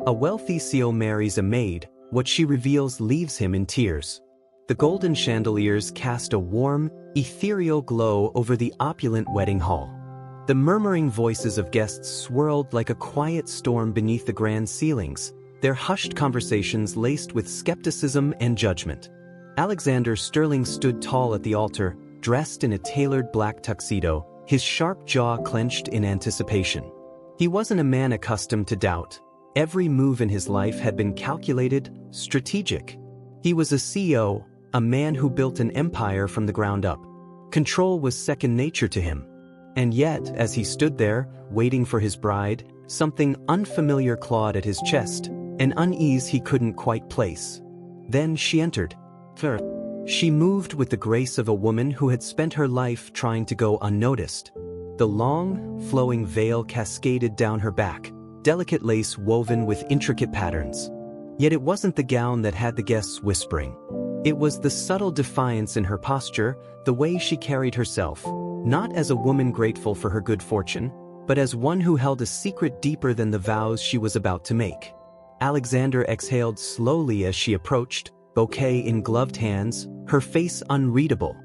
A wealthy CEO marries a maid. What she reveals leaves him in tears. The golden chandeliers cast a warm, ethereal glow over the opulent wedding hall. The murmuring voices of guests swirled like a quiet storm beneath the grand ceilings, their hushed conversations laced with skepticism and judgment. Alexander Sterling stood tall at the altar, dressed in a tailored black tuxedo, his sharp jaw clenched in anticipation. He wasn't a man accustomed to doubt. Every move in his life had been calculated, strategic. He was a CEO, a man who built an empire from the ground up. Control was second nature to him. And yet, as he stood there, waiting for his bride, something unfamiliar clawed at his chest, an unease he couldn't quite place. Then she entered. She moved with the grace of a woman who had spent her life trying to go unnoticed. The long, flowing veil cascaded down her back, delicate lace woven with intricate patterns. Yet it wasn't the gown that had the guests whispering. It was the subtle defiance in her posture, the way she carried herself, not as a woman grateful for her good fortune, but as one who held a secret deeper than the vows she was about to make. Alexander exhaled slowly as she approached, bouquet in gloved hands, her face unreadable.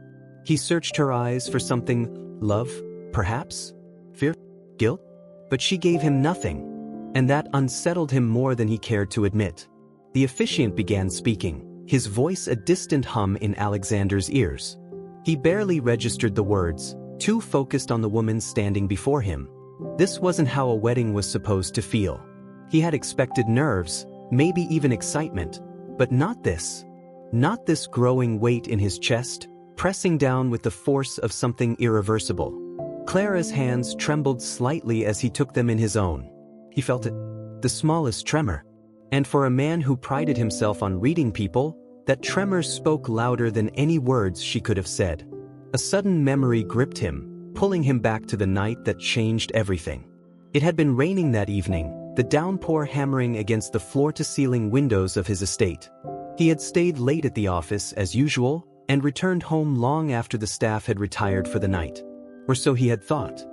He searched her eyes for something, love, perhaps? Fear? Guilt? But she gave him nothing. And that unsettled him more than he cared to admit. The officiant began speaking, his voice a distant hum in Alexander's ears. He barely registered the words, too focused on the woman standing before him. This wasn't how a wedding was supposed to feel. He had expected nerves, maybe even excitement, but not this. Not this growing weight in his chest, pressing down with the force of something irreversible. Clara's hands trembled slightly as he took them in his own. He felt it, the smallest tremor. And for a man who prided himself on reading people, that tremor spoke louder than any words she could have said. A sudden memory gripped him, pulling him back to the night that changed everything. It had been raining that evening, the downpour hammering against the floor-to-ceiling windows of his estate. He had stayed late at the office as usual and returned home long after the staff had retired for the night. Or so he had thought.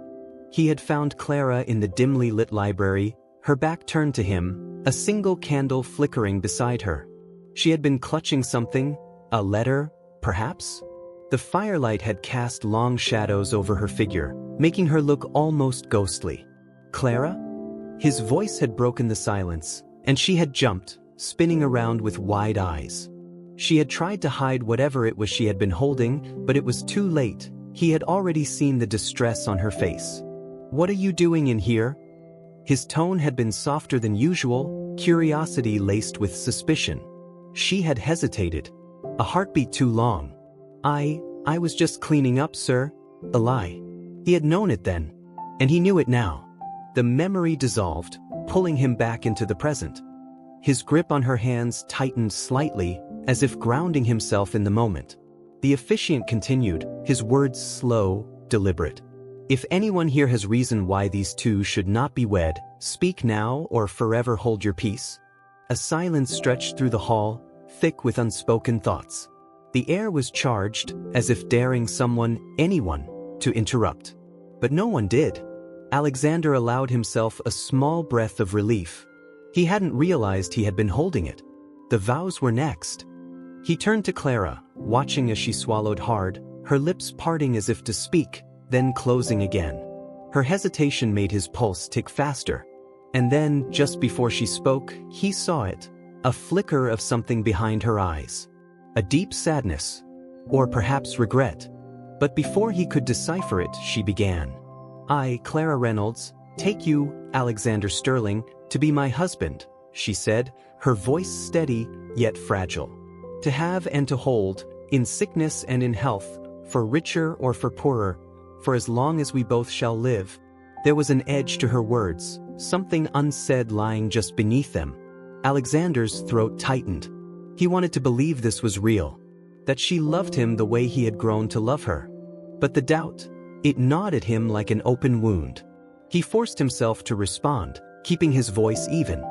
He had found Clara in the dimly lit library, her back turned to him, a single candle flickering beside her. She had been clutching something, a letter, perhaps? The firelight had cast long shadows over her figure, making her look almost ghostly. Clara? His voice had broken the silence, and she had jumped, spinning around with wide eyes. She had tried to hide whatever it was she had been holding, but it was too late. He had already seen the distress on her face. "What are you doing in here?" His tone had been softer than usual, curiosity laced with suspicion. She had hesitated. A heartbeat too long. I was just cleaning up, sir." A lie. He had known it then. And he knew it now. The memory dissolved, pulling him back into the present. His grip on her hands tightened slightly, as if grounding himself in the moment. The officiant continued, his words slow, deliberate. "If anyone here has reason why these two should not be wed, speak now or forever hold your peace." A silence stretched through the hall, thick with unspoken thoughts. The air was charged, as if daring someone, anyone, to interrupt. But no one did. Alexander allowed himself a small breath of relief. He hadn't realized he had been holding it. The vows were next. He turned to Clara, watching as she swallowed hard, her lips parting as if to speak, then closing again. Her hesitation made his pulse tick faster. And then, just before she spoke, he saw it, a flicker of something behind her eyes. A deep sadness, or perhaps regret. But before he could decipher it, she began. "I, Clara Reynolds, take you, Alexander Sterling, to be my husband," she said, her voice steady yet fragile. "To have and to hold, in sickness and in health, for richer or for poorer, for as long as we both shall live." There was an edge to her words, something unsaid lying just beneath them. Alexander's throat tightened. He wanted to believe this was real, that she loved him the way he had grown to love her. But the doubt, it gnawed at him like an open wound. He forced himself to respond, keeping his voice even.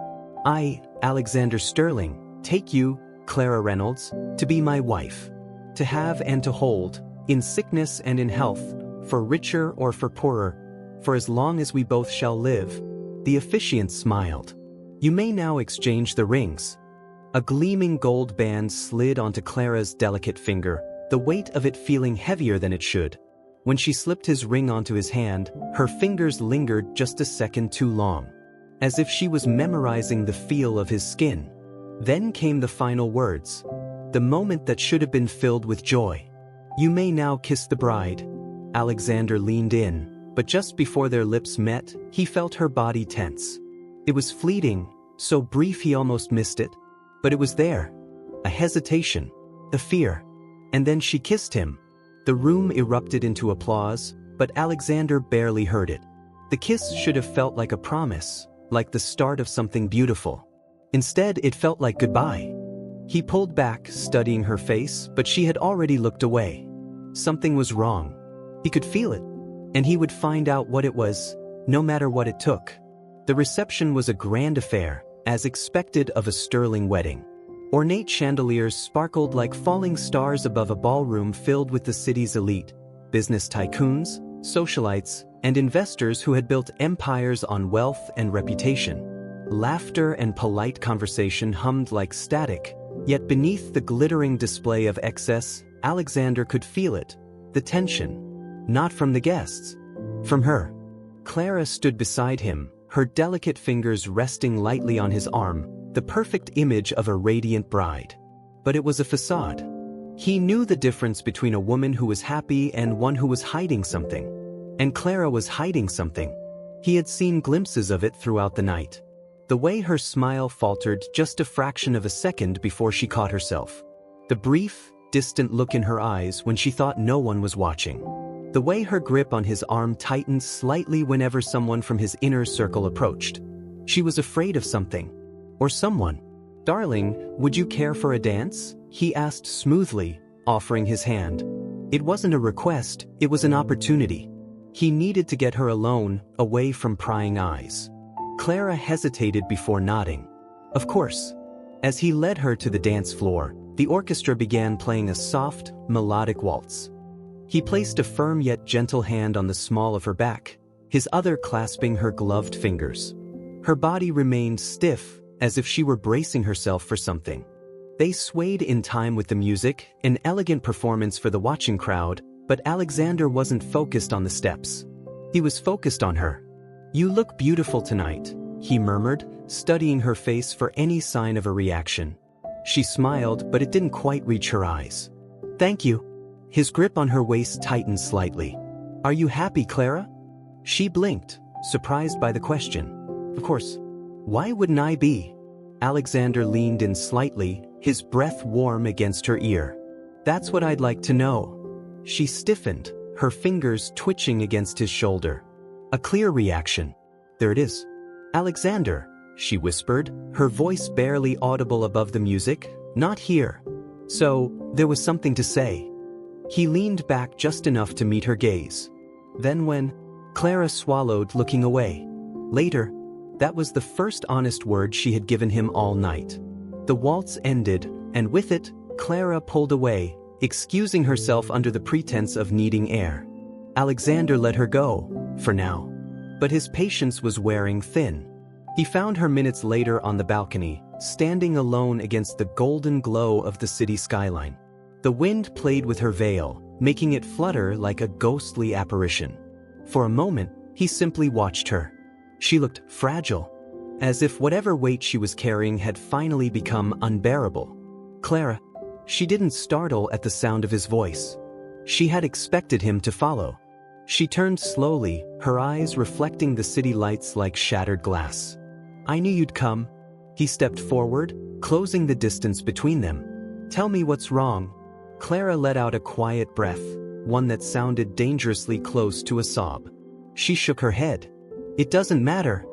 "I, Alexander Sterling, take you, Clara Reynolds, to be my wife. To have and to hold, in sickness and in health, for richer or for poorer, for as long as we both shall live." The officiant smiled. You may now exchange the rings. A gleaming gold band slid onto Clara's delicate finger, the weight of it feeling heavier than it should. When she slipped his ring onto his hand, her fingers lingered just a second too long, as if she was memorizing the feel of his skin. Then came the final words, the moment that should have been filled with joy. You may now kiss the bride. Alexander leaned in, but just before their lips met, he felt her body tense. It was fleeting, so brief he almost missed it, but it was there. A hesitation, a fear. And then she kissed him. The room erupted into applause, but Alexander barely heard it. The kiss should have felt like a promise, like the start of something beautiful. Instead, it felt like goodbye. He pulled back, studying her face, but she had already looked away. Something was wrong. He could feel it, and he would find out what it was, no matter what it took. The reception was a grand affair, as expected of a sterling wedding. Ornate chandeliers sparkled like falling stars above a ballroom filled with the city's elite, business tycoons, socialites, and investors who had built empires on wealth and reputation. Laughter and polite conversation hummed like static, yet beneath the glittering display of excess, Alexander could feel it, the tension. Not from the guests, from her. Clara stood beside him, her delicate fingers resting lightly on his arm, the perfect image of a radiant bride. But it was a facade. He knew the difference between a woman who was happy and one who was hiding something. And Clara was hiding something. He had seen glimpses of it throughout the night. The way her smile faltered just a fraction of a second before she caught herself. The brief, distant look in her eyes when she thought no one was watching. The way her grip on his arm tightened slightly whenever someone from his inner circle approached. She was afraid of something. Or someone. Darling, would you care for a dance? He asked smoothly, offering his hand. It wasn't a request, it was an opportunity. He needed to get her alone, away from prying eyes. Clara hesitated before nodding. Of course. As he led her to the dance floor, the orchestra began playing a soft, melodic waltz. He placed a firm yet gentle hand on the small of her back, his other clasping her gloved fingers. Her body remained stiff, as if she were bracing herself for something. They swayed in time with the music, an elegant performance for the watching crowd, but Alexander wasn't focused on the steps. He was focused on her. You look beautiful tonight, he murmured, studying her face for any sign of a reaction. She smiled, but it didn't quite reach her eyes. Thank you. His grip on her waist tightened slightly. Are you happy, Clara? She blinked, surprised by the question. Of course. Why wouldn't I be? Alexander leaned in slightly, his breath warm against her ear. That's what I'd like to know. She stiffened, her fingers twitching against his shoulder. A clear reaction. There it is. Alexander, she whispered, her voice barely audible above the music. Not here. So, there was something to say. He leaned back just enough to meet her gaze. Then when Clara swallowed, looking away. Later, that was the first honest word she had given him all night. The waltz ended, and with it, Clara pulled away, excusing herself under the pretense of needing air. Alexander let her go, for now. But his patience was wearing thin. He found her minutes later on the balcony, standing alone against the golden glow of the city skyline. The wind played with her veil, making it flutter like a ghostly apparition. For a moment, he simply watched her. She looked fragile, as if whatever weight she was carrying had finally become unbearable. Clara. She didn't startle at the sound of his voice. She had expected him to follow. She turned slowly, her eyes reflecting the city lights like shattered glass. I knew you'd come. He stepped forward, closing the distance between them. Tell me what's wrong. Clara let out a quiet breath, one that sounded dangerously close to a sob. She shook her head. It doesn't matter.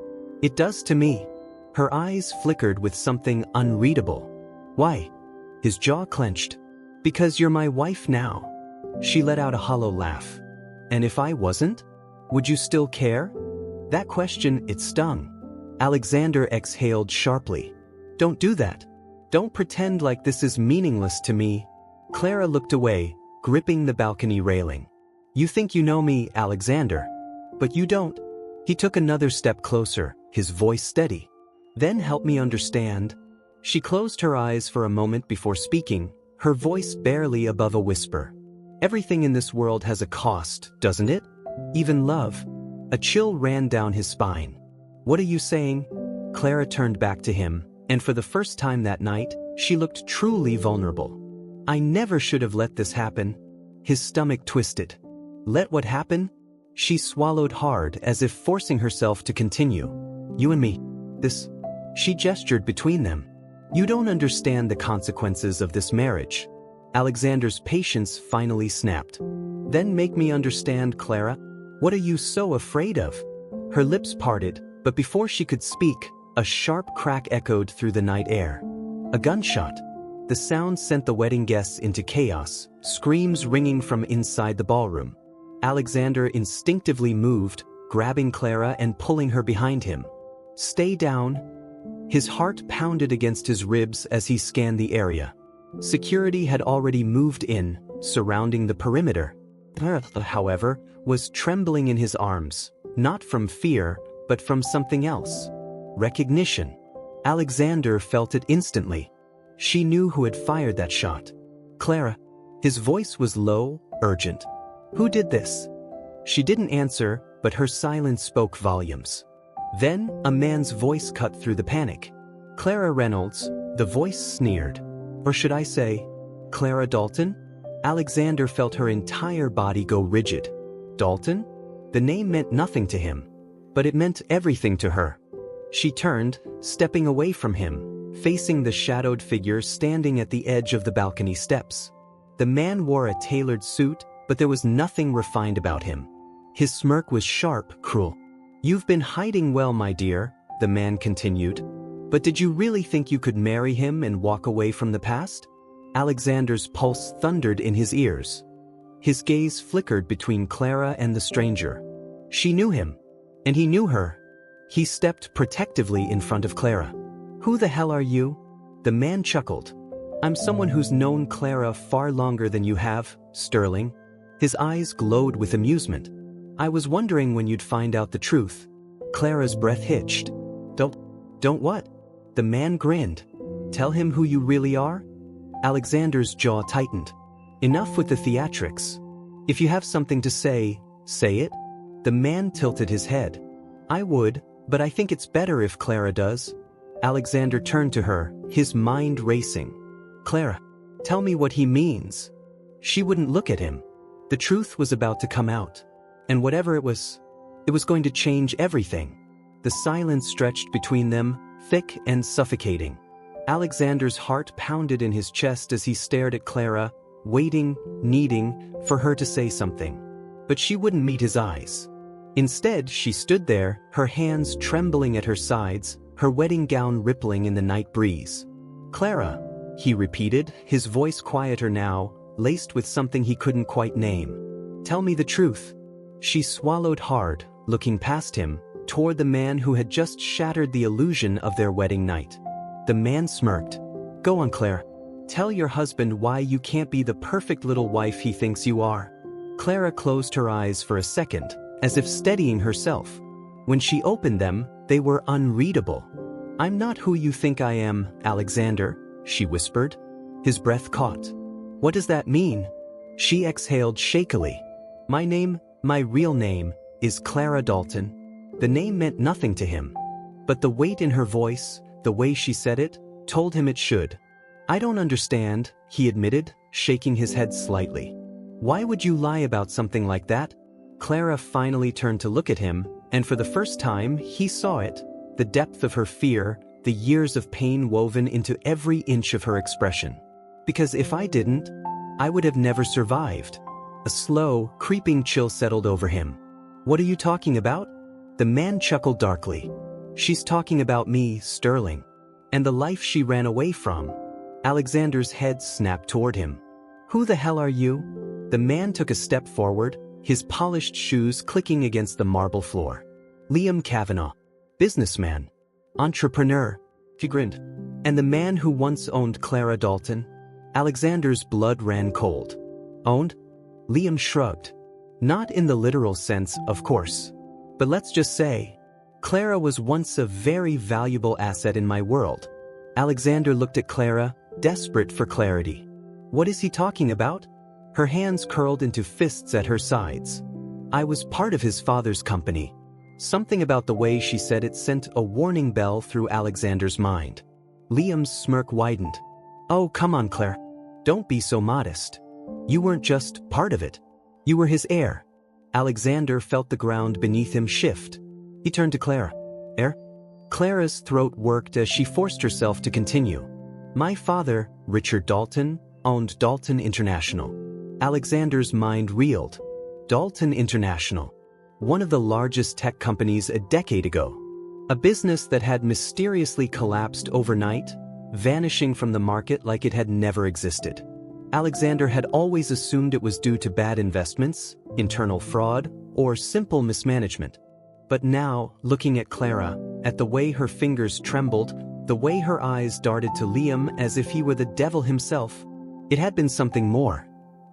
It does to me. Her eyes flickered with something unreadable. Why? His jaw clenched. Because you're my wife now. She let out a hollow laugh. And if I wasn't? Would you still care? That question, it stung. Alexander exhaled sharply. Don't do that. Don't pretend like this is meaningless to me. Clara looked away, gripping the balcony railing. You think you know me, Alexander. But you don't. He took another step closer, his voice steady. Then help me understand. She closed her eyes for a moment before speaking, her voice barely above a whisper. Everything in this world has a cost, doesn't it? Even love. A chill ran down his spine. What are you saying? Clara turned back to him, and for the first time that night, she looked truly vulnerable. I never should have let this happen. His stomach twisted. Let what happen? She swallowed hard as if forcing herself to continue. You and me. This. She gestured between them. You don't understand the consequences of this marriage. Alexander's patience finally snapped. Then make me understand, Clara. What are you so afraid of? Her lips parted, but before she could speak, a sharp crack echoed through the night air. A gunshot. The sound sent the wedding guests into chaos, screams ringing from inside the ballroom. Alexander instinctively moved, grabbing Clara and pulling her behind him. Stay down. His heart pounded against his ribs as he scanned the area. Security had already moved in, surrounding the perimeter. However, was trembling in his arms, not from fear, but from something else. Recognition. Alexander felt it instantly. She knew who had fired that shot. Clara. His voice was low, urgent. Who did this? She didn't answer, but her silence spoke volumes. Then, a man's voice cut through the panic. Clara Reynolds, the voice sneered. Or should I say, Clara Dalton? Alexander felt her entire body go rigid. Dalton? The name meant nothing to him, but it meant everything to her. She turned, stepping away from him, facing the shadowed figure standing at the edge of the balcony steps. The man wore a tailored suit, but there was nothing refined about him. His smirk was sharp, cruel. You've been hiding well, my dear, the man continued. But did you really think you could marry him and walk away from the past? Alexander's pulse thundered in his ears. His gaze flickered between Clara and the stranger. She knew him, and he knew her. He stepped protectively in front of Clara. Who the hell are you? The man chuckled. I'm someone who's known Clara far longer than you have, Sterling. His eyes glowed with amusement. I was wondering when you'd find out the truth. Clara's breath hitched. Don't what? The man grinned. Tell him who you really are? Alexander's jaw tightened. Enough with the theatrics. If you have something to say, say it. The man tilted his head. I would, but I think it's better if Clara does. Alexander turned to her, his mind racing. Clara, tell me what he means. She wouldn't look at him. The truth was about to come out. And whatever it was going to change everything. The silence stretched between them, thick and suffocating. Alexander's heart pounded in his chest as he stared at Clara, waiting, needing, for her to say something. But she wouldn't meet his eyes. Instead, she stood there, her hands trembling at her sides, her wedding gown rippling in the night breeze. Clara, he repeated, his voice quieter now, laced with something he couldn't quite name. Tell me the truth. She swallowed hard, looking past him, toward the man who had just shattered the illusion of their wedding night. The man smirked. Go on, Claire. Tell your husband why you can't be the perfect little wife he thinks you are. Clara closed her eyes for a second, as if steadying herself. When she opened them, they were unreadable. I'm not who you think I am, Alexander, she whispered. His breath caught. What does that mean? She exhaled shakily. My real name, is Clara Dalton. The name meant nothing to him. But the weight in her voice, the way she said it, told him it should. I don't understand, he admitted, shaking his head slightly. Why would you lie about something like that? Clara finally turned to look at him, and for the first time, he saw it. The depth of her fear, the years of pain woven into every inch of her expression. Because if I didn't, I would have never survived. A slow, creeping chill settled over him. What are you talking about? The man chuckled darkly. She's talking about me, Sterling, and the life she ran away from. Alexander's head snapped toward him. Who the hell are you? The man took a step forward, his polished shoes clicking against the marble floor. Liam Kavanagh, businessman, entrepreneur, he grinned. And the man who once owned Clara Dalton? Alexander's blood ran cold. Owned? Liam shrugged. Not in the literal sense, of course. But let's just say, Clara was once a very valuable asset in my world. Alexander looked at Clara, desperate for clarity. What is he talking about? Her hands curled into fists at her sides. I was part of his father's company. Something about the way she said it sent a warning bell through Alexander's mind. Liam's smirk widened. Oh, come on, Claire. Don't be so modest. You weren't just part of it. You were his heir. Alexander felt the ground beneath him shift. He turned to Clara. Heir? Clara's throat worked as she forced herself to continue. My father, Richard Dalton, owned Dalton International. Alexander's mind reeled. Dalton International. One of the largest tech companies a decade ago. A business that had mysteriously collapsed overnight, vanishing from the market like it had never existed. Alexander had always assumed it was due to bad investments, internal fraud, or simple mismanagement. But now, looking at Clara, at the way her fingers trembled, the way her eyes darted to Liam as if he were the devil himself, it had been something more.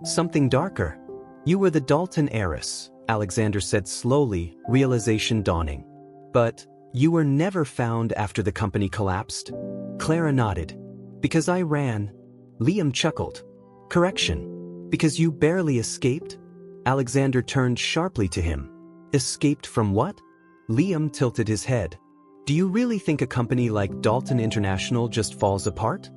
Something darker. You were the Dalton heiress, Alexander said slowly, realization dawning. But you were never found after the company collapsed? Clara nodded. Because I ran. Liam chuckled. Correction. Because you barely escaped? Alexander turned sharply to him. Escaped from what? Liam tilted his head. Do you really think a company like Dalton International just falls apart?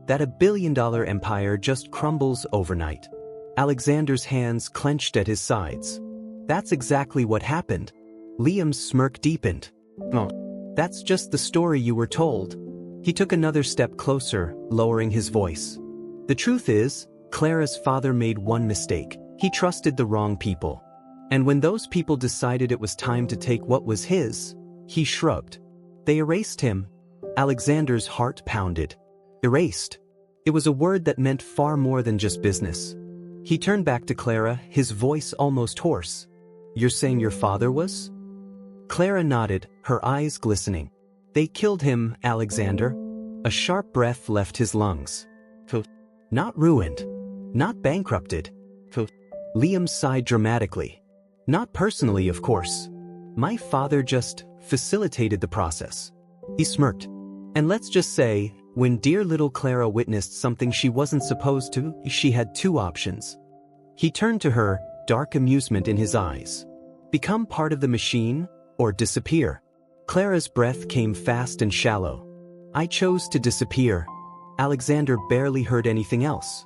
That $1 billion empire just crumbles overnight? Alexander's hands clenched at his sides. That's exactly what happened. Liam's smirk deepened. Oh, that's just the story you were told. He took another step closer, lowering his voice. The truth is, Clara's father made one mistake. He trusted the wrong people. And when those people decided it was time to take what was his, he shrugged. They erased him. Alexander's heart pounded. Erased. It was a word that meant far more than just business. He turned back to Clara, his voice almost hoarse. You're saying your father was? Clara nodded, her eyes glistening. They killed him, Alexander. A sharp breath left his lungs. Not ruined. Not bankrupted. Liam sighed dramatically. Not personally, of course. My father just facilitated the process. He smirked. And let's just say, when dear little Clara witnessed something she wasn't supposed to, she had two options. He turned to her, dark amusement in his eyes. Become part of the machine, or disappear. Clara's breath came fast and shallow. I chose to disappear. Alexander barely heard anything else.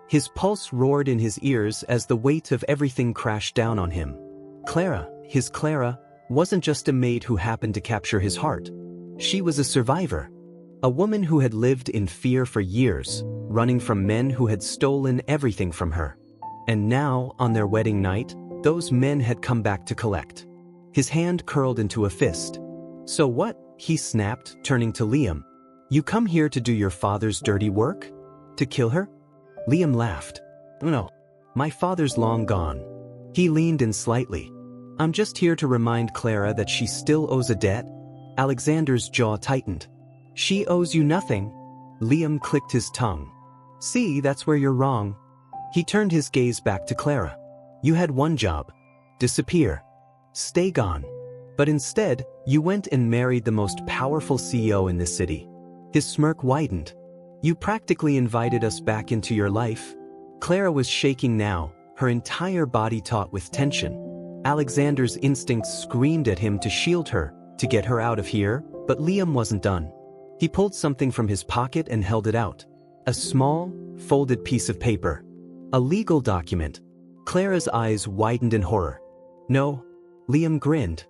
His pulse roared in his ears as the weight of everything crashed down on him. Clara, his Clara, wasn't just a maid who happened to capture his heart. She was a survivor. A woman who had lived in fear for years, running from men who had stolen everything from her. And now, on their wedding night, those men had come back to collect. His hand curled into a fist. So what? He snapped, turning to Liam. You come here to do your father's dirty work? To kill her? Liam laughed. No, my father's long gone. He leaned in slightly. I'm just here to remind Clara that she still owes a debt. Alexander's jaw tightened. She owes you nothing. Liam clicked his tongue. See, that's where you're wrong. He turned his gaze back to Clara. You had one job. Disappear. Stay gone. But instead, you went and married the most powerful CEO in this city. His smirk widened. You practically invited us back into your life. Clara was shaking now, her entire body taut with tension. Alexander's instincts screamed at him to shield her, to get her out of here, but Liam wasn't done. He pulled something from his pocket and held it out. A small, folded piece of paper. A legal document. Clara's eyes widened in horror. No, Liam grinned.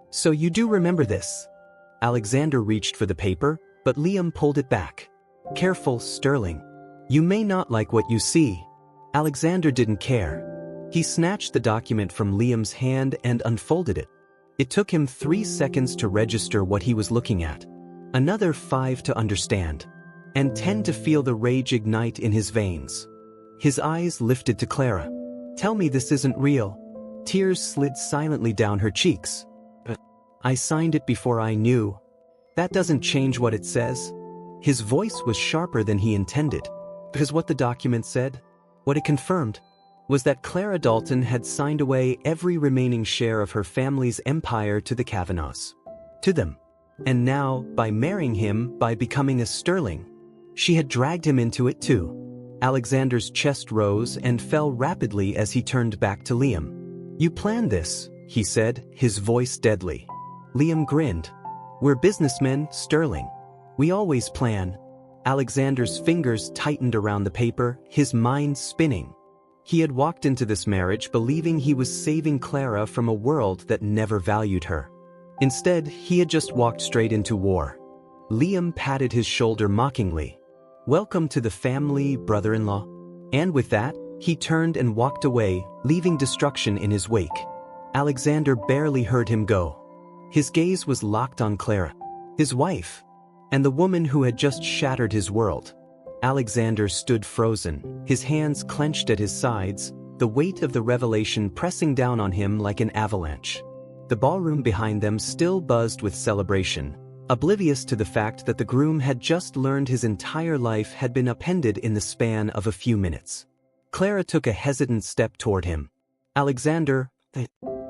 So you do remember this? Alexander reached for the paper, but Liam pulled it back. Careful, Sterling. You may not like what you see. Alexander didn't care. He snatched the document from Liam's hand and unfolded it. It took him 3 seconds to register what he was looking at. Another 5 to understand. And 10 to feel the rage ignite in his veins. His eyes lifted to Clara. Tell me this isn't real. Tears slid silently down her cheeks. But I signed it before I knew. That doesn't change what it says. His voice was sharper than he intended. Because what the document said, what it confirmed, was that Clara Dalton had signed away every remaining share of her family's empire to the Kavanaughs. to them. And now, by marrying him, by becoming a Sterling, she had dragged him into it too. Alexander's chest rose and fell rapidly as he turned back to Liam. "You planned this," he said, his voice deadly. Liam grinned. "We're businessmen, Sterling. We always plan." Alexander's fingers tightened around the paper, his mind spinning. He had walked into this marriage believing he was saving Clara from a world that never valued her. Instead, he had just walked straight into war. Liam patted his shoulder mockingly. "Welcome to the family, brother-in-law." And with that, he turned and walked away, leaving destruction in his wake. Alexander barely heard him go. His gaze was locked on Clara, his wife, and the woman who had just shattered his world. Alexander stood frozen, his hands clenched at his sides, the weight of the revelation pressing down on him like an avalanche. The ballroom behind them still buzzed with celebration, oblivious to the fact that the groom had just learned his entire life had been upended in the span of a few minutes. Clara took a hesitant step toward him. "Alexander,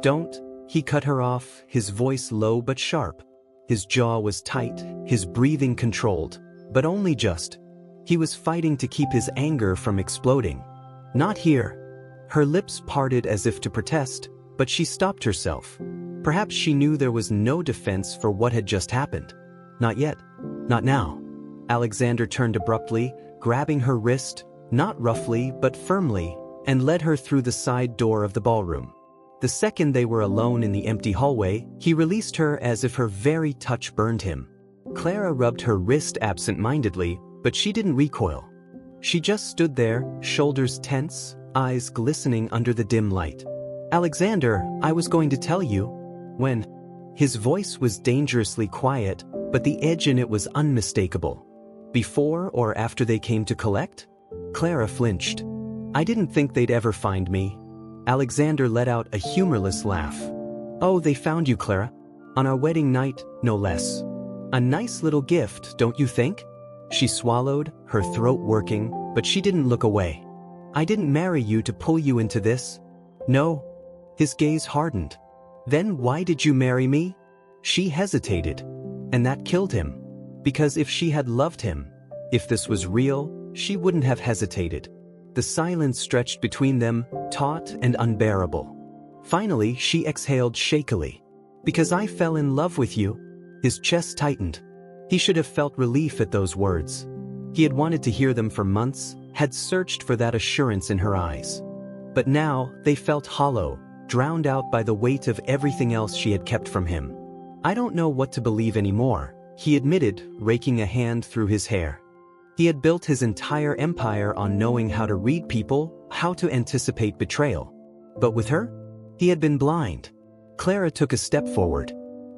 don't," he cut her off, his voice low but sharp. His jaw was tight, his breathing controlled, but only just. He was fighting to keep his anger from exploding. "Not here." Her lips parted as if to protest, but she stopped herself. Perhaps she knew there was no defense for what had just happened. "Not yet. Not now." Alexander turned abruptly, grabbing her wrist, not roughly but firmly, and led her through the side door of the ballroom. The second they were alone in the empty hallway, he released her as if her very touch burned him. Clara rubbed her wrist absent-mindedly, but she didn't recoil. She just stood there, shoulders tense, eyes glistening under the dim light. "Alexander, I was going to tell you." "When?" His voice was dangerously quiet, but the edge in it was unmistakable. "Before or after they came to collect?" Clara flinched. "I didn't think they'd ever find me." Alexander let out a humorless laugh. "Oh, they found you, Clara. On our wedding night, no less. A nice little gift, don't you think?" She swallowed, her throat working, but she didn't look away. "I didn't marry you to pull you into this." "No." His gaze hardened. "Then why did you marry me?" She hesitated. And that killed him. Because if she had loved him, if this was real, she wouldn't have hesitated. The silence stretched between them, taut and unbearable. Finally, she exhaled shakily. "Because I fell in love with you." His chest tightened. He should have felt relief at those words. He had wanted to hear them for months, had searched for that assurance in her eyes. But now, they felt hollow, drowned out by the weight of everything else she had kept from him. "I don't know what to believe anymore," he admitted, raking a hand through his hair. He had built his entire empire on knowing how to read people, how to anticipate betrayal. But with her, he had been blind. Clara took a step forward.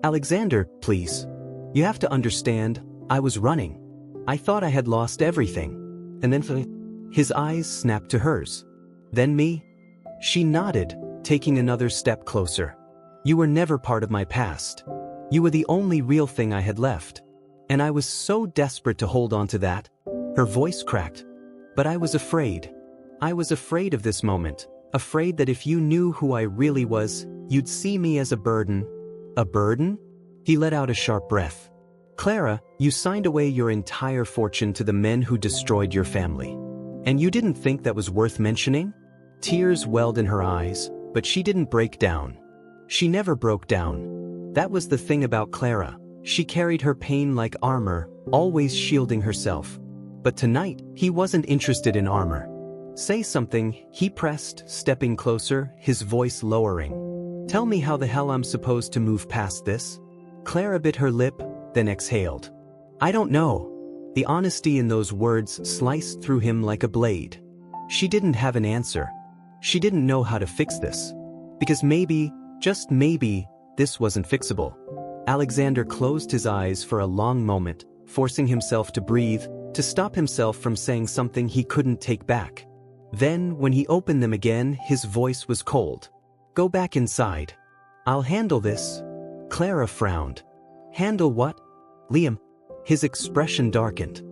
"Alexander, please. You have to understand, I was running. I thought I had lost everything. And then..." His eyes snapped to hers. "Then me?" She nodded, taking another step closer. "You were never part of my past. You were the only real thing I had left. And I was so desperate to hold on to that." Her voice cracked. "But I was afraid. I was afraid of this moment, afraid that if you knew who I really was, you'd see me as a burden." "A burden?" He let out a sharp breath. "Clara, you signed away your entire fortune to the men who destroyed your family. And you didn't think that was worth mentioning?" Tears welled in her eyes, but she didn't break down. She never broke down. That was the thing about Clara. She carried her pain like armor, always shielding herself. But tonight, he wasn't interested in armor. "Say something," he pressed, stepping closer, his voice lowering. "Tell me how the hell I'm supposed to move past this?" Clara bit her lip, then exhaled. "I don't know." The honesty in those words sliced through him like a blade. She didn't have an answer. She didn't know how to fix this. Because maybe, just maybe, this wasn't fixable. Alexander closed his eyes for a long moment, forcing himself to breathe, to stop himself from saying something he couldn't take back. Then, when he opened them again, his voice was cold. "Go back inside. I'll handle this." Clara frowned. "Handle what?" "Liam." His expression darkened.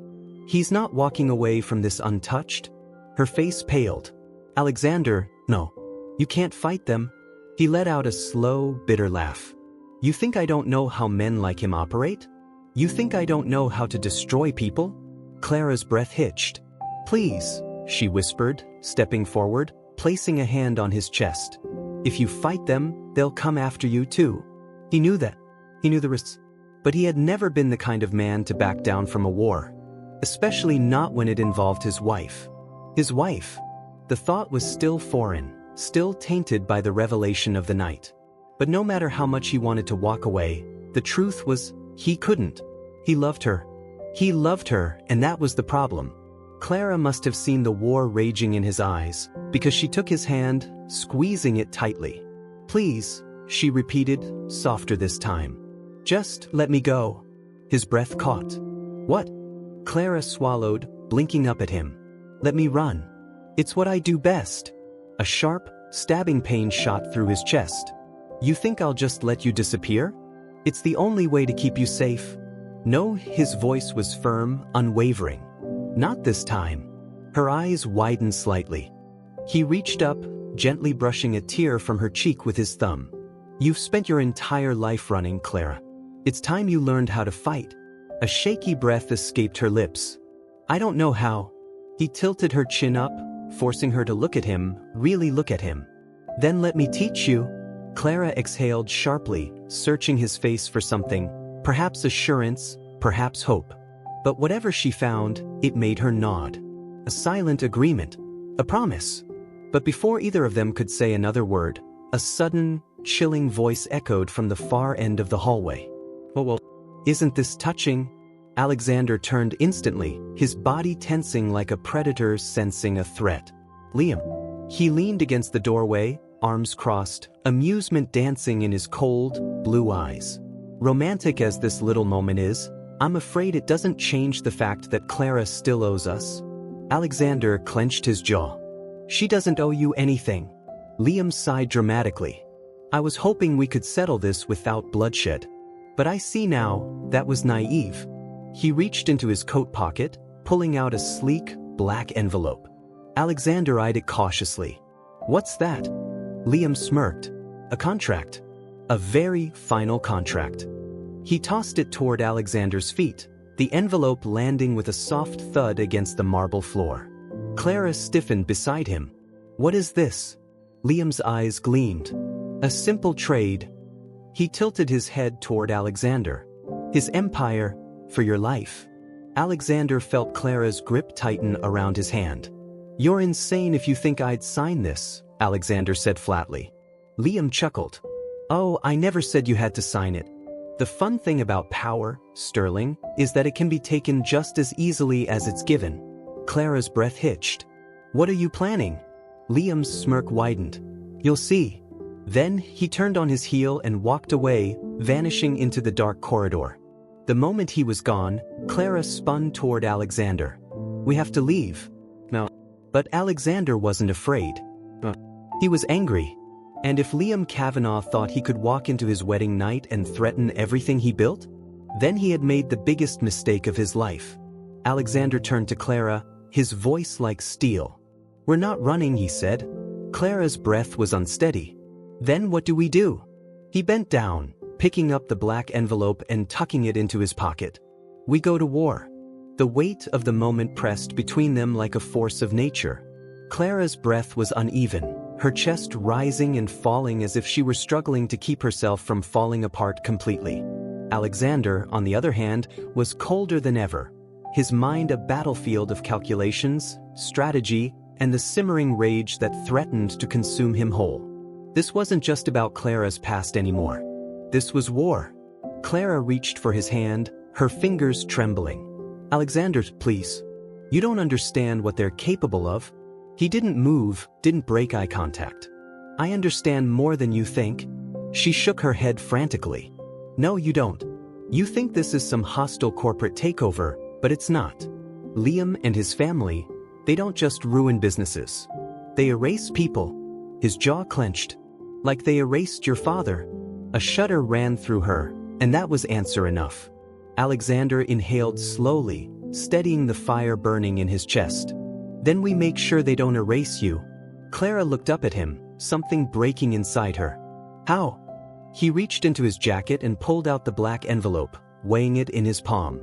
"He's not walking away from this untouched?" Her face paled. "Alexander, no. You can't fight them." He let out a slow, bitter laugh. You think I don't know how men like him operate? You think I don't know how to destroy people? Clara's breath hitched. Please, she whispered, stepping forward, placing a hand on his chest. If you fight them, they'll come after you too. He knew that. He knew the risks. But he had never been the kind of man to back down from a war. Especially not when it involved his wife. His wife. The thought was still foreign, still tainted by the revelation of the night. But no matter how much he wanted to walk away, the truth was, he couldn't. He loved her. He loved her, and that was the problem. Clara must have seen the war raging in his eyes, because she took his hand, squeezing it tightly. Please, she repeated, softer this time. Just let me go. His breath caught. What? Clara swallowed, blinking up at him. Let me run. It's what I do best. A sharp, stabbing pain shot through his chest. You think I'll just let you disappear? It's the only way to keep you safe. No, his voice was firm, unwavering. Not this time. Her eyes widened slightly. He reached up, gently brushing a tear from her cheek with his thumb. You've spent your entire life running, Clara. It's time you learned how to fight. A shaky breath escaped her lips. I don't know how. He tilted her chin up, forcing her to look at him, really look at him. Then let me teach you. Clara exhaled sharply, searching his face for something, perhaps assurance, perhaps hope. But whatever she found, it made her nod. A silent agreement. A promise. But before either of them could say another word, a sudden, chilling voice echoed from the far end of the hallway. Well, isn't this touching? Alexander turned instantly, his body tensing like a predator sensing a threat. Liam. He leaned against the doorway, arms crossed, amusement dancing in his cold, blue eyes. Romantic as this little moment is, I'm afraid it doesn't change the fact that Clara still owes us. Alexander clenched his jaw. She doesn't owe you anything. Liam sighed dramatically. I was hoping we could settle this without bloodshed. But I see now, that was naive. He reached into his coat pocket, pulling out a sleek, black envelope. Alexander eyed it cautiously. What's that? Liam smirked. A contract. A very final contract. He tossed it toward Alexander's feet, the envelope landing with a soft thud against the marble floor. Clara stiffened beside him. What is this? Liam's eyes gleamed. A simple trade. He tilted his head toward Alexander. His empire, for your life. Alexander felt Clara's grip tighten around his hand. You're insane if you think I'd sign this, Alexander said flatly. Liam chuckled. Oh, I never said you had to sign it. The fun thing about power, Sterling, is that it can be taken just as easily as it's given. Clara's breath hitched. What are you planning? Liam's smirk widened. You'll see. Then he turned on his heel and walked away, vanishing into the dark corridor. The moment he was gone, Clara spun toward Alexander. We have to leave. No. But Alexander wasn't afraid. He was angry. And if Liam Kavanaugh thought he could walk into his wedding night and threaten everything he built, then he had made the biggest mistake of his life. Alexander turned to Clara, his voice like steel. We're not running, he said. Clara's breath was unsteady. Then what do we do? He bent down, picking up the black envelope and tucking it into his pocket. We go to war. The weight of the moment pressed between them like a force of nature. Clara's breath was uneven, her chest rising and falling as if she were struggling to keep herself from falling apart completely. Alexander, on the other hand, was colder than ever, his mind a battlefield of calculations, strategy, and the simmering rage that threatened to consume him whole. This wasn't just about Clara's past anymore. This was war. Clara reached for his hand, her fingers trembling. Alexander, please. You don't understand what they're capable of. He didn't move, didn't break eye contact. I understand more than you think. She shook her head frantically. No, you don't. You think this is some hostile corporate takeover, but it's not. Liam and his family, they don't just ruin businesses. They erase people. His jaw clenched. Like they erased your father. A shudder ran through her, and that was answer enough. Alexander inhaled slowly, steadying the fire burning in his chest. Then we make sure they don't erase you. Clara looked up at him, something breaking inside her. How? He reached into his jacket and pulled out the black envelope, weighing it in his palm.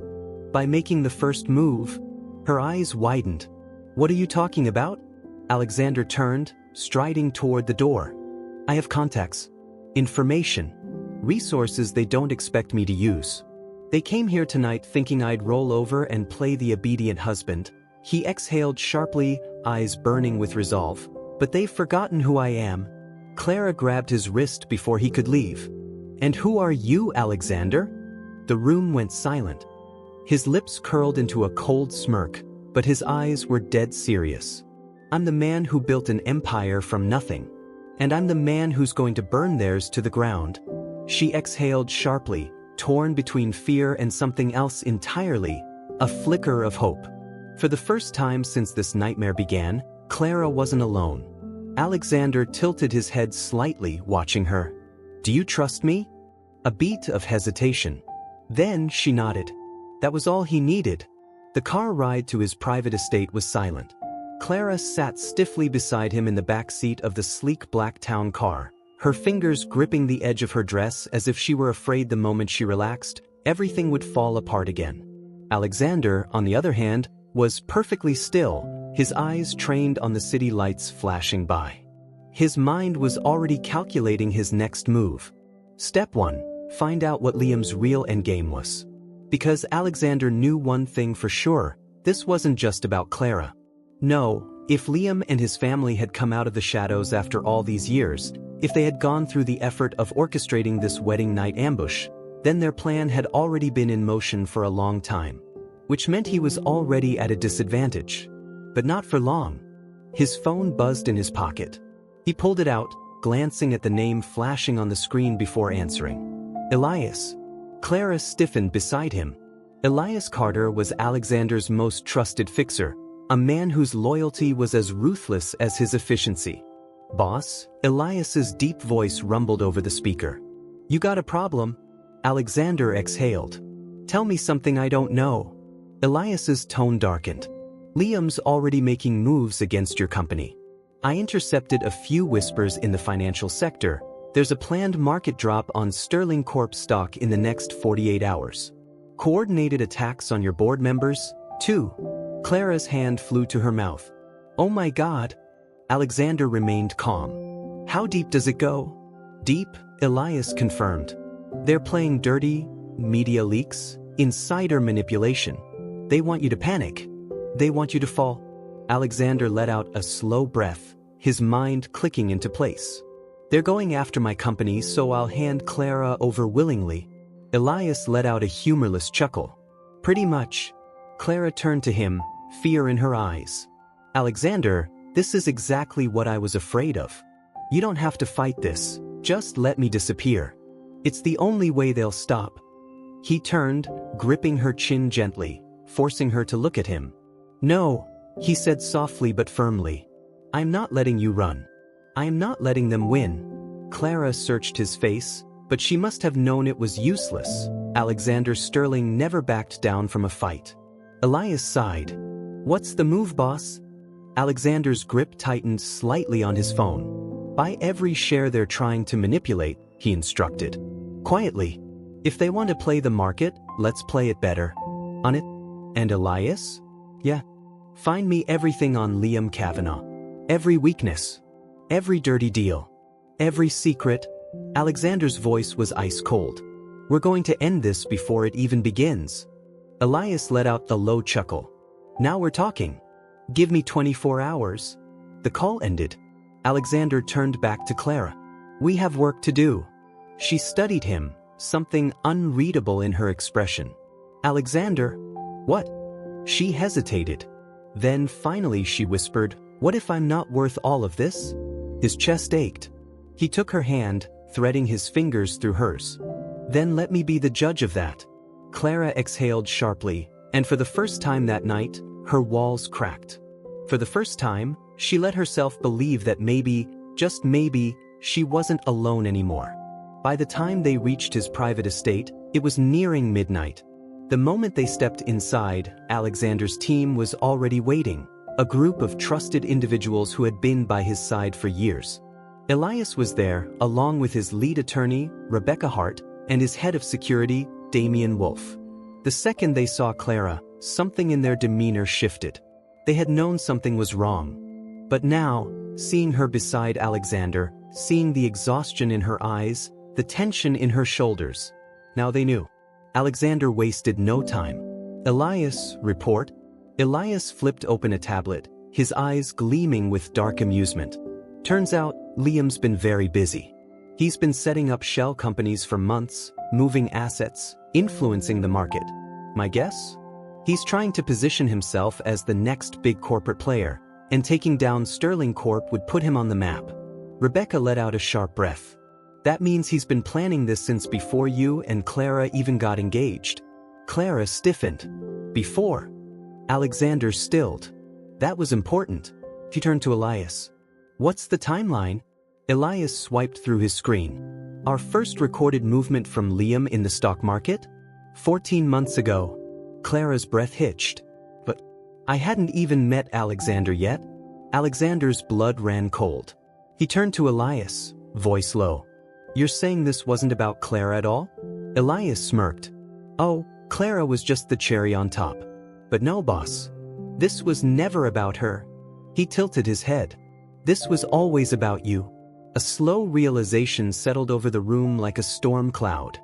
By making the first move, her eyes widened. "What are you talking about?" Alexander turned, striding toward the door. "I have contacts. Information. Resources they don't expect me to use. They came here tonight thinking I'd roll over and play the obedient husband." He exhaled sharply, eyes burning with resolve. "But they've forgotten who I am." Clara grabbed his wrist before he could leave. "And who are you, Alexander?" The room went silent. His lips curled into a cold smirk, but his eyes were dead serious. "I'm the man who built an empire from nothing. And I'm the man who's going to burn theirs to the ground." She exhaled sharply, torn between fear and something else entirely, a flicker of hope. For the first time since this nightmare began, Clara wasn't alone. Alexander tilted his head slightly, watching her. "Do you trust me?" A beat of hesitation. Then she nodded. That was all he needed. The car ride to his private estate was silent. Clara sat stiffly beside him in the back seat of the sleek black town car, her fingers gripping the edge of her dress as if she were afraid the moment she relaxed, everything would fall apart again. Alexander, on the other hand, was perfectly still, his eyes trained on the city lights flashing by. His mind was already calculating his next move. Step 1. Find out what Liam's real endgame was. Because Alexander knew one thing for sure, this wasn't just about Clara. No, if Liam and his family had come out of the shadows after all these years, if they had gone through the effort of orchestrating this wedding night ambush, then their plan had already been in motion for a long time. Which meant he was already at a disadvantage. But not for long. His phone buzzed in his pocket. He pulled it out, glancing at the name flashing on the screen before answering. Elias. Clara stiffened beside him. Elias Carter was Alexander's most trusted fixer, a man whose loyalty was as ruthless as his efficiency. "Boss?" Elias's deep voice rumbled over the speaker. "You got a problem?" Alexander exhaled. "Tell me something I don't know." Elias's tone darkened. "Liam's already making moves against your company. I intercepted a few whispers in the financial sector. There's a planned market drop on Sterling Corp stock in the next 48 hours. Coordinated attacks on your board members, too." Clara's hand flew to her mouth. "Oh my God." Alexander remained calm. "How deep does it go?" "Deep," Elias confirmed. "They're playing dirty, media leaks, insider manipulation. They want you to panic. They want you to fall." Alexander let out a slow breath, his mind clicking into place. "They're going after my company, so I'll hand Clara over willingly." Elias let out a humorless chuckle. "Pretty much." Clara turned to him, fear in her eyes. "Alexander, this is exactly what I was afraid of. You don't have to fight this, just let me disappear. It's the only way they'll stop." He turned, gripping her chin gently, forcing her to look at him. "No," he said softly but firmly. "I'm not letting you run. I'm not letting them win." Clara searched his face, but she must have known it was useless. Alexander Sterling never backed down from a fight. Elias sighed. "What's the move, boss?" Alexander's grip tightened slightly on his phone. "Buy every share they're trying to manipulate," he instructed. Quietly. "If they want to play the market, let's play it better. On it?" "And Elias?" "Yeah. Find me everything on Liam Kavanaugh. Every weakness. Every dirty deal. Every secret." Alexander's voice was ice cold. "We're going to end this before it even begins." Elias let out a low chuckle. "Now we're talking. Give me 24 hours. The call ended. Alexander turned back to Clara. "We have work to do." She studied him, something unreadable in her expression. "Alexander?" "What?" She hesitated. Then finally she whispered, "What if I'm not worth all of this?" His chest ached. He took her hand, threading his fingers through hers. "Then let me be the judge of that." Clara exhaled sharply, and for the first time that night, her walls cracked. For the first time, she let herself believe that maybe, just maybe, she wasn't alone anymore. By the time they reached his private estate, it was nearing midnight. The moment they stepped inside, Alexander's team was already waiting, a group of trusted individuals who had been by his side for years. Elias was there, along with his lead attorney, Rebecca Hart, and his head of security, Damian Wolfe. The second they saw Clara, something in their demeanor shifted. They had known something was wrong. But now, seeing her beside Alexander, seeing the exhaustion in her eyes, the tension in her shoulders, now they knew. Alexander wasted no time. Elias, report. Elias flipped open a tablet, his eyes gleaming with dark amusement. Turns out, Liam's been very busy. He's been setting up shell companies for months, moving assets, influencing the market. My guess? He's trying to position himself as the next big corporate player, and taking down Sterling Corp would put him on the map. Rebecca let out a sharp breath. That means he's been planning this since before you and Clara even got engaged. Clara stiffened. Before. Alexander stilled. That was important. She turned to Elias. What's the timeline? Elias swiped through his screen. Our first recorded movement from Liam in the stock market? 14 months ago. Clara's breath hitched. But I hadn't even met Alexander yet. Alexander's blood ran cold. He turned to Elias, voice low. You're saying this wasn't about Clara at all? Elias smirked. Oh, Clara was just the cherry on top. But no, boss. This was never about her. He tilted his head. This was always about you. A slow realization settled over the room like a storm cloud.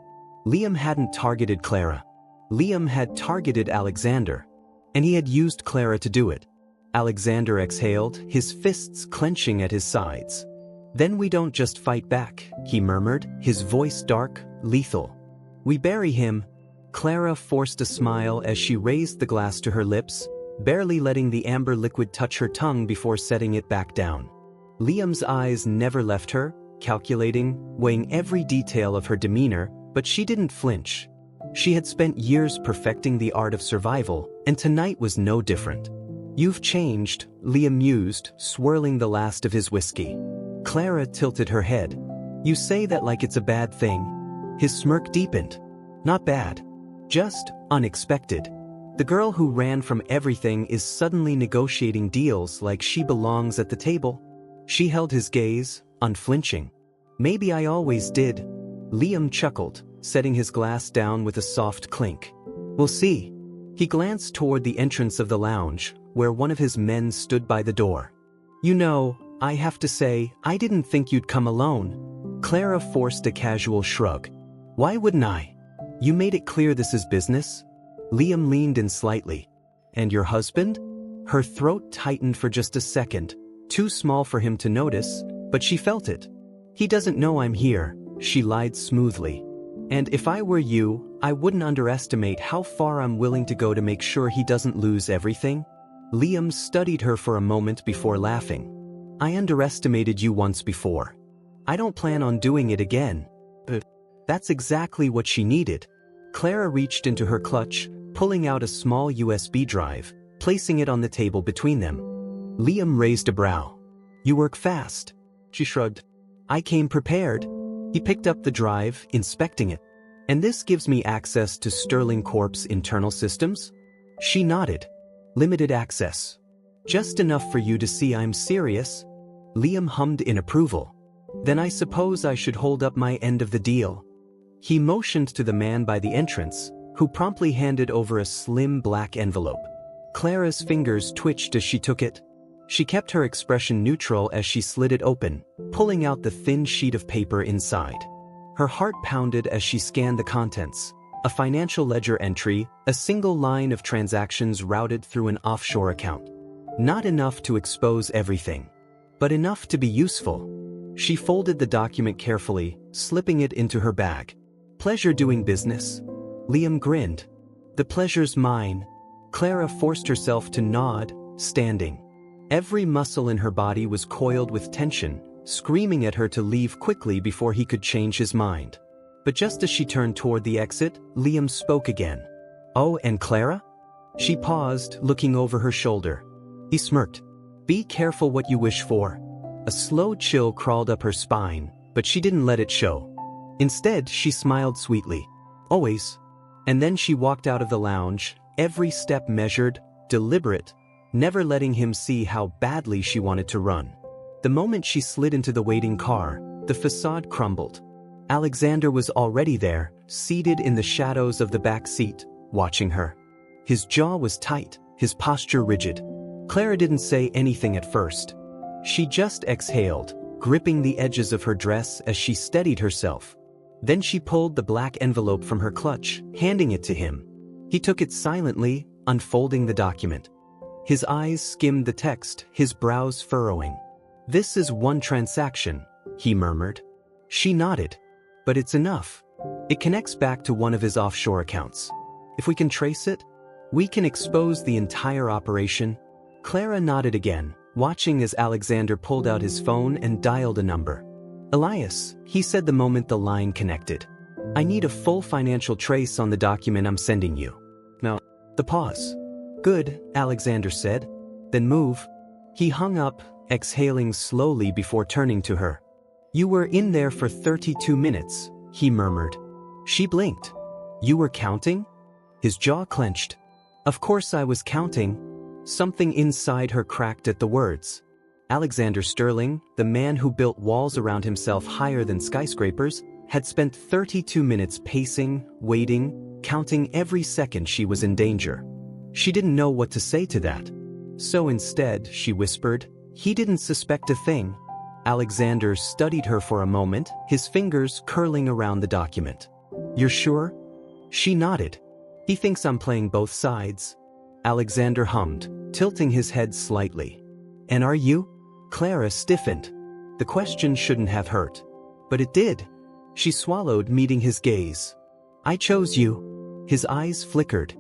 Liam hadn't targeted Clara. Liam had targeted Alexander. And he had used Clara to do it. Alexander exhaled, his fists clenching at his sides. Then we don't just fight back, he murmured, his voice dark, lethal. We bury him. Clara forced a smile as she raised the glass to her lips, barely letting the amber liquid touch her tongue before setting it back down. Liam's eyes never left her, calculating, weighing every detail of her demeanor, but she didn't flinch. She had spent years perfecting the art of survival, and tonight was no different. You've changed, Liam mused, swirling the last of his whiskey. Clara tilted her head. You say that like it's a bad thing. His smirk deepened. Not bad. Just unexpected. The girl who ran from everything is suddenly negotiating deals like she belongs at the table. She held his gaze, unflinching. Maybe I always did. Liam chuckled, setting his glass down with a soft clink. We'll see. He glanced toward the entrance of the lounge, where one of his men stood by the door. You know, I have to say, I didn't think you'd come alone. Clara forced a casual shrug. Why wouldn't I? You made it clear this is business. Liam leaned in slightly. And your husband? Her throat tightened for just a second, too small for him to notice, but she felt it. He doesn't know I'm here, she lied smoothly. And if I were you, I wouldn't underestimate how far I'm willing to go to make sure he doesn't lose everything. Liam studied her for a moment before laughing. I underestimated you once before. I don't plan on doing it again. But that's exactly what she needed. Clara reached into her clutch, pulling out a small USB drive, placing it on the table between them. Liam raised a brow. You work fast. She shrugged. I came prepared. He picked up the drive, inspecting it. And this gives me access to Sterling Corp's internal systems? She nodded. Limited access. Just enough for you to see I'm serious. Liam hummed in approval. Then I suppose I should hold up my end of the deal. He motioned to the man by the entrance, who promptly handed over a slim black envelope. Clara's fingers twitched as she took it. She kept her expression neutral as she slid it open, pulling out the thin sheet of paper inside. Her heart pounded as she scanned the contents. A financial ledger entry, a single line of transactions routed through an offshore account. Not enough to expose everything, but enough to be useful. She folded the document carefully, slipping it into her bag. Pleasure doing business. Liam grinned. The pleasure's mine. Clara forced herself to nod, standing. Every muscle in her body was coiled with tension, screaming at her to leave quickly before he could change his mind. But just as she turned toward the exit, Liam spoke again. Oh, and Clara? She paused, looking over her shoulder. He smirked. Be careful what you wish for. A slow chill crawled up her spine, but she didn't let it show. Instead, she smiled sweetly. Always. And then she walked out of the lounge, every step measured, deliberate, never letting him see how badly she wanted to run. The moment she slid into the waiting car, the facade crumbled. Alexander was already there, seated in the shadows of the back seat, watching her. His jaw was tight, his posture rigid. Clara didn't say anything at first. She just exhaled, gripping the edges of her dress as she steadied herself. Then she pulled the black envelope from her clutch, handing it to him. He took it silently, unfolding the document. His eyes skimmed the text, his brows furrowing. "This is one transaction," he murmured. She nodded. "But it's enough. It connects back to one of his offshore accounts. If we can trace it, we can expose the entire operation." Clara nodded again, watching as Alexander pulled out his phone and dialed a number. "Elias," he said the moment the line connected. "I need a full financial trace on the document I'm sending you." Now, the pause. "Good," Alexander said. "Then move." He hung up, exhaling slowly before turning to her. "You were in there for 32 minutes, he murmured. She blinked. "You were counting?" His jaw clenched. "Of course I was counting." Something inside her cracked at the words. Alexander Sterling, the man who built walls around himself higher than skyscrapers, had spent 32 minutes pacing, waiting, counting every second she was in danger. She didn't know what to say to that. So instead, she whispered, "He didn't suspect a thing." Alexander studied her for a moment, his fingers curling around the document. "You're sure?" She nodded. "He thinks I'm playing both sides." Alexander hummed, tilting his head slightly. "And are you?" Clara stiffened. The question shouldn't have hurt. But it did. She swallowed, meeting his gaze. "I chose you." His eyes flickered.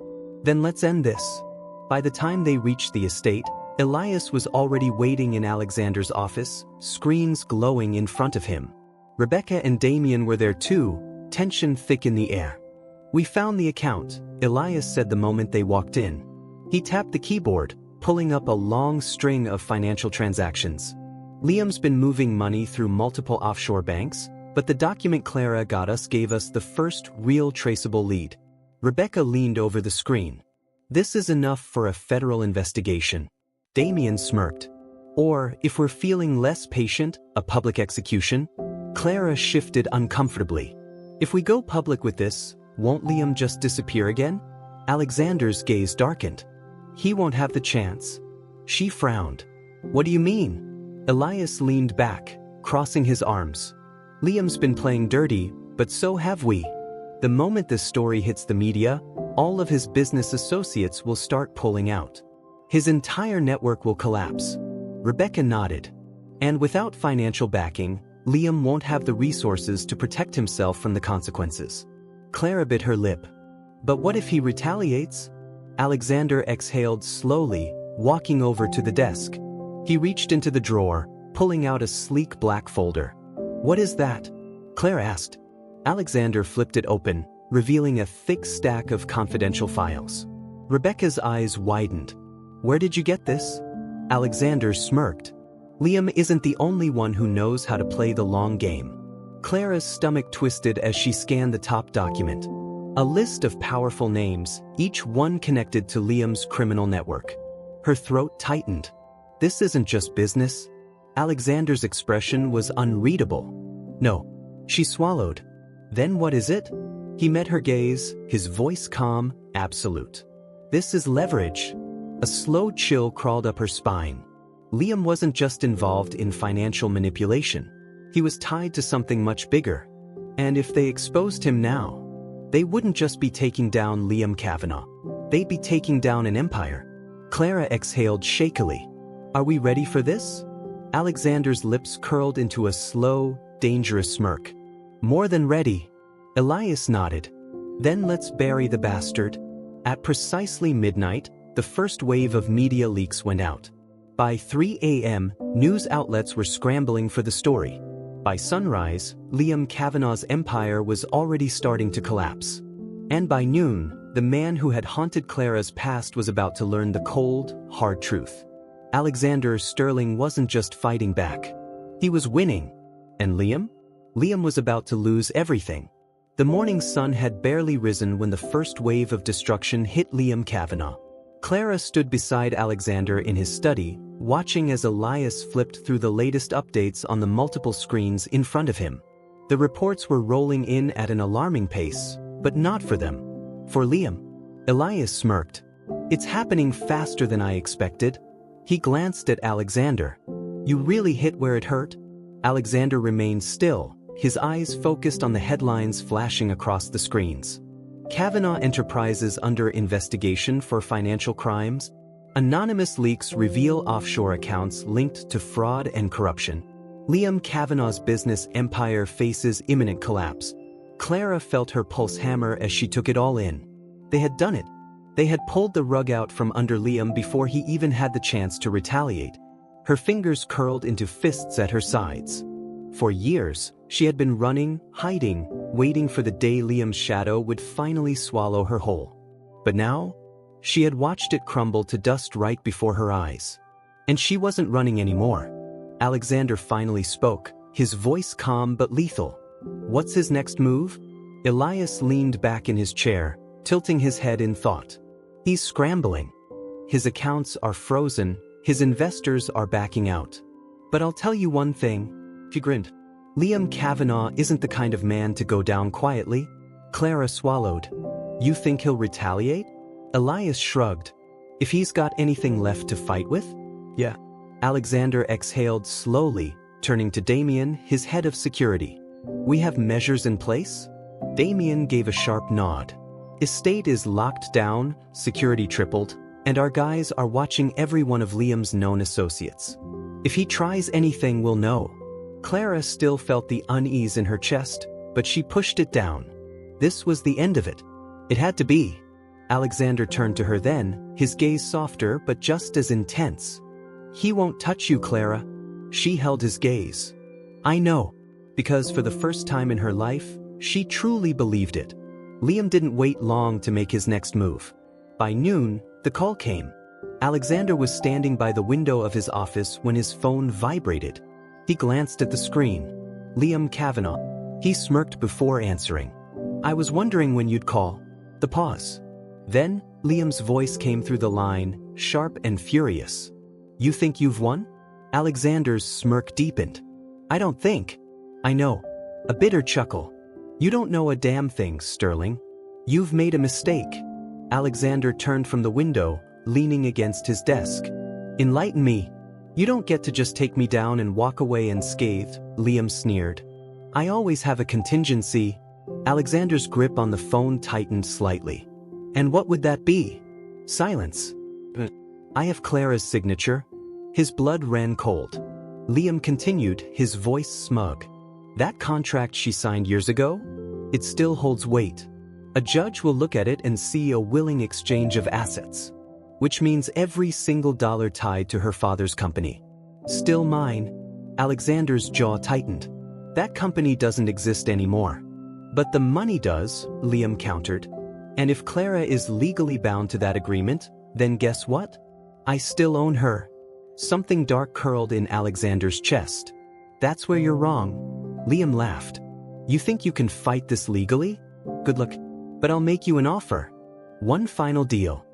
"Then let's end this." By the time they reached the estate, Elias was already waiting in Alexander's office, screens glowing in front of him. Rebecca and Damien were there too, tension thick in the air. "We found the account," Elias said the moment they walked in. He tapped the keyboard, pulling up a long string of financial transactions. "Liam's been moving money through multiple offshore banks, but the document Clara got us gave us the first real traceable lead." Rebecca leaned over the screen. "This is enough for a federal investigation." Damien smirked. "Or, if we're feeling less patient, a public execution?" Clara shifted uncomfortably. "If we go public with this, won't Liam just disappear again?" Alexander's gaze darkened. "He won't have the chance." She frowned. "What do you mean?" Elias leaned back, crossing his arms. "Liam's been playing dirty, but so have we. The moment this story hits the media, all of his business associates will start pulling out. His entire network will collapse." Rebecca nodded. "And without financial backing, Liam won't have the resources to protect himself from the consequences." Clara bit her lip. "But what if he retaliates?" Alexander exhaled slowly, walking over to the desk. He reached into the drawer, pulling out a sleek black folder. "What is that?" Claire asked. Alexander flipped it open, revealing a thick stack of confidential files. Rebecca's eyes widened. "Where did you get this?" Alexander smirked. "Liam isn't the only one who knows how to play the long game." Clara's stomach twisted as she scanned the top document. A list of powerful names, each one connected to Liam's criminal network. Her throat tightened. "This isn't just business." Alexander's expression was unreadable. "No." She swallowed. "Then what is it?" He met her gaze, his voice calm, absolute. "This is leverage." A slow chill crawled up her spine. Liam wasn't just involved in financial manipulation. He was tied to something much bigger. And if they exposed him now, they wouldn't just be taking down Liam Kavanagh. They'd be taking down an empire. Clara exhaled shakily. "Are we ready for this?" Alexander's lips curled into a slow, dangerous smirk. "More than ready." Elias nodded. "Then let's bury the bastard." At precisely midnight, the first wave of media leaks went out. By 3 a.m., news outlets were scrambling for the story. By sunrise, Liam Kavanagh's empire was already starting to collapse. And by noon, the man who had haunted Clara's past was about to learn the cold, hard truth. Alexander Sterling wasn't just fighting back. He was winning. And Liam? Liam was about to lose everything. The morning sun had barely risen when the first wave of destruction hit Liam Kavanagh. Clara stood beside Alexander in his study, watching as Elias flipped through the latest updates on the multiple screens in front of him. The reports were rolling in at an alarming pace, but not for them. For Liam. Elias smirked. It's happening faster than I expected. He glanced at Alexander. You really hit where it hurt? Alexander remained still, his eyes focused on the headlines flashing across the screens. Kavanaugh Enterprises under investigation for financial crimes. Anonymous leaks reveal offshore accounts linked to fraud and corruption. Liam Kavanaugh's business empire faces imminent collapse. Clara felt her pulse hammer as she took it all in. They had done it. They had pulled the rug out from under Liam before he even had the chance to retaliate. Her fingers curled into fists at her sides. For years, she had been running, hiding, waiting for the day Liam's shadow would finally swallow her whole. But now, she had watched it crumble to dust right before her eyes. And she wasn't running anymore. Alexander finally spoke, his voice calm but lethal. What's his next move? Elias leaned back in his chair, tilting his head in thought. He's scrambling. His accounts are frozen, his investors are backing out. But I'll tell you one thing, he grinned. Liam Kavanaugh isn't the kind of man to go down quietly. Clara swallowed. You think he'll retaliate? Elias shrugged. If he's got anything left to fight with? Yeah. Alexander exhaled slowly, turning to Damien, his head of security. We have measures in place? Damien gave a sharp nod. Estate is locked down, security tripled, and our guys are watching every one of Liam's known associates. If he tries anything, we'll know. Clara still felt the unease in her chest, but she pushed it down. This was the end of it. It had to be. Alexander turned to her then, his gaze softer but just as intense. He won't touch you, Clara. She held his gaze. I know, because for the first time in her life, she truly believed it. Liam didn't wait long to make his next move. By noon, the call came. Alexander was standing by the window of his office when his phone vibrated. He glanced at the screen. Liam Kavanaugh. He smirked before answering. I was wondering when you'd call. The pause. Then, Liam's voice came through the line, sharp and furious. You think you've won? Alexander's smirk deepened. I don't think. I know. A bitter chuckle. You don't know a damn thing, Sterling. You've made a mistake. Alexander turned from the window, leaning against his desk. Enlighten me. You don't get to just take me down and walk away unscathed, Liam sneered. I always have a contingency. Alexander's grip on the phone tightened slightly. And what would that be? Silence. I have Clara's signature. His blood ran cold. Liam continued, his voice smug. That contract she signed years ago? It still holds weight. A judge will look at it and see a willing exchange of assets. Which means every single dollar tied to her father's company. Still mine. Alexander's jaw tightened. That company doesn't exist anymore. But the money does, Liam countered. And if Clara is legally bound to that agreement, then guess what? I still own her. Something dark curled in Alexander's chest. That's where you're wrong. Liam laughed. You think you can fight this legally? Good luck. But I'll make you an offer. One final deal.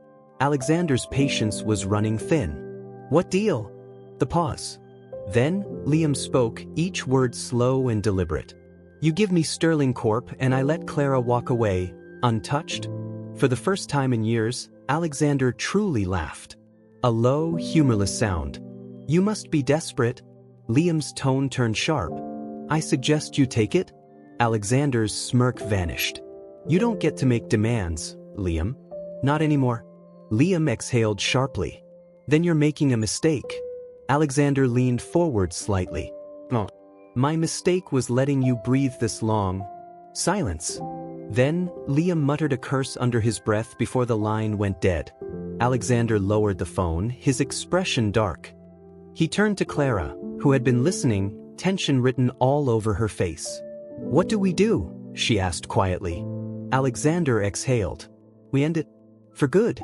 Alexander's patience was running thin. What deal? The pause. Then, Liam spoke, each word slow and deliberate. You give me Sterling Corp and I let Clara walk away, untouched? For the first time in years, Alexander truly laughed. A low, humorless sound. You must be desperate. Liam's tone turned sharp. I suggest you take it? Alexander's smirk vanished. You don't get to make demands, Liam. Not anymore. Liam exhaled sharply. Then you're making a mistake. Alexander leaned forward slightly. Oh. My mistake was letting you breathe this long. Silence. Then, Liam muttered a curse under his breath before the line went dead. Alexander lowered the phone, his expression dark. He turned to Clara, who had been listening, tension written all over her face. What do we do? She asked quietly. Alexander exhaled. We end it. For good.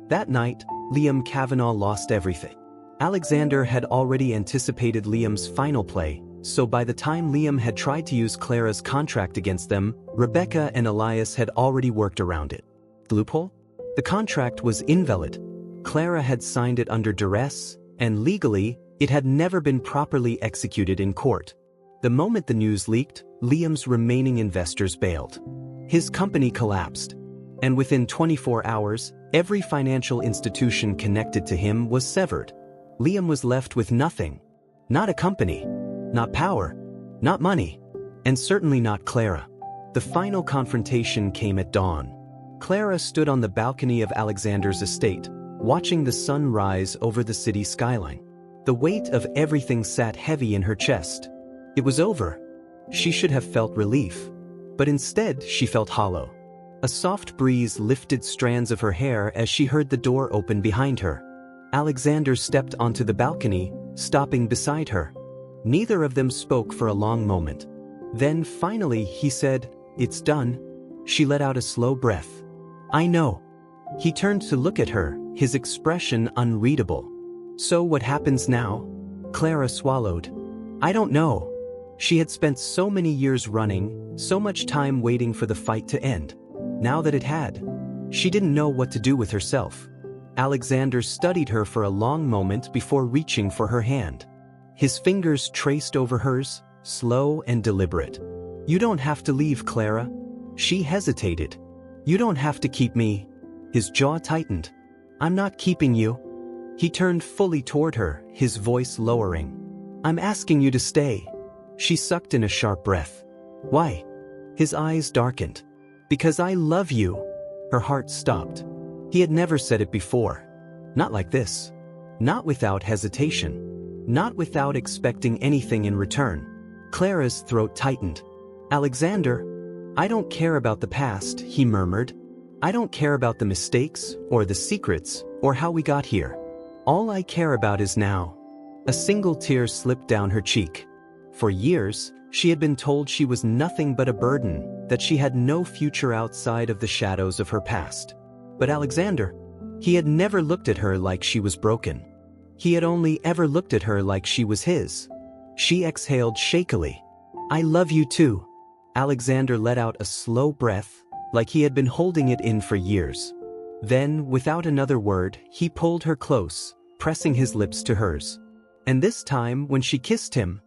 That night, Liam Kavanaugh lost everything. Alexander had already anticipated Liam's final play, so by the time Liam had tried to use Clara's contract against them, Rebecca and Elias had already worked around it. The loophole? The contract was invalid. Clara had signed it under duress, and legally, it had never been properly executed in court. The moment the news leaked, Liam's remaining investors bailed. His company collapsed, and within 24 hours, every financial institution connected to him was severed. Liam was left with nothing. Not a company, not power, not money, and certainly not Clara. The final confrontation came at dawn. Clara stood on the balcony of Alexander's estate, watching the sun rise over the city skyline. The weight of everything sat heavy in her chest. It was over. She should have felt relief, but instead she felt hollow. A soft breeze lifted strands of her hair as she heard the door open behind her. Alexander stepped onto the balcony, stopping beside her. Neither of them spoke for a long moment. Then finally he said, "It's done." She let out a slow breath. "I know." He turned to look at her, his expression unreadable. "So what happens now?" Clara swallowed. "I don't know." She had spent so many years running, so much time waiting for the fight to end. Now that it had, she didn't know what to do with herself. Alexander studied her for a long moment before reaching for her hand. His fingers traced over hers, slow and deliberate. "You don't have to leave, Clara." She hesitated. "You don't have to keep me." His jaw tightened. "I'm not keeping you." He turned fully toward her, his voice lowering. "I'm asking you to stay." She sucked in a sharp breath. "Why?" His eyes darkened. "Because I love you." Her heart stopped. He had never said it before. Not like this. Not without hesitation. Not without expecting anything in return. Clara's throat tightened. "Alexander, I don't care about the past," he murmured. "I don't care about the mistakes, or the secrets, or how we got here. All I care about is now." A single tear slipped down her cheek. For years, she had been told she was nothing but a burden, that she had no future outside of the shadows of her past. But Alexander, he had never looked at her like she was broken. He had only ever looked at her like she was his. She exhaled shakily. "I love you too." Alexander let out a slow breath, like he had been holding it in for years. Then, without another word, he pulled her close, pressing his lips to hers. And this time, when she kissed him,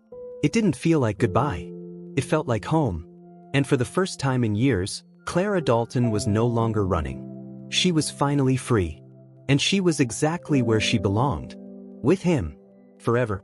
it didn't feel like goodbye. It felt like home. And for the first time in years, Clara Dalton was no longer running. She was finally free. And she was exactly where she belonged. With him. Forever.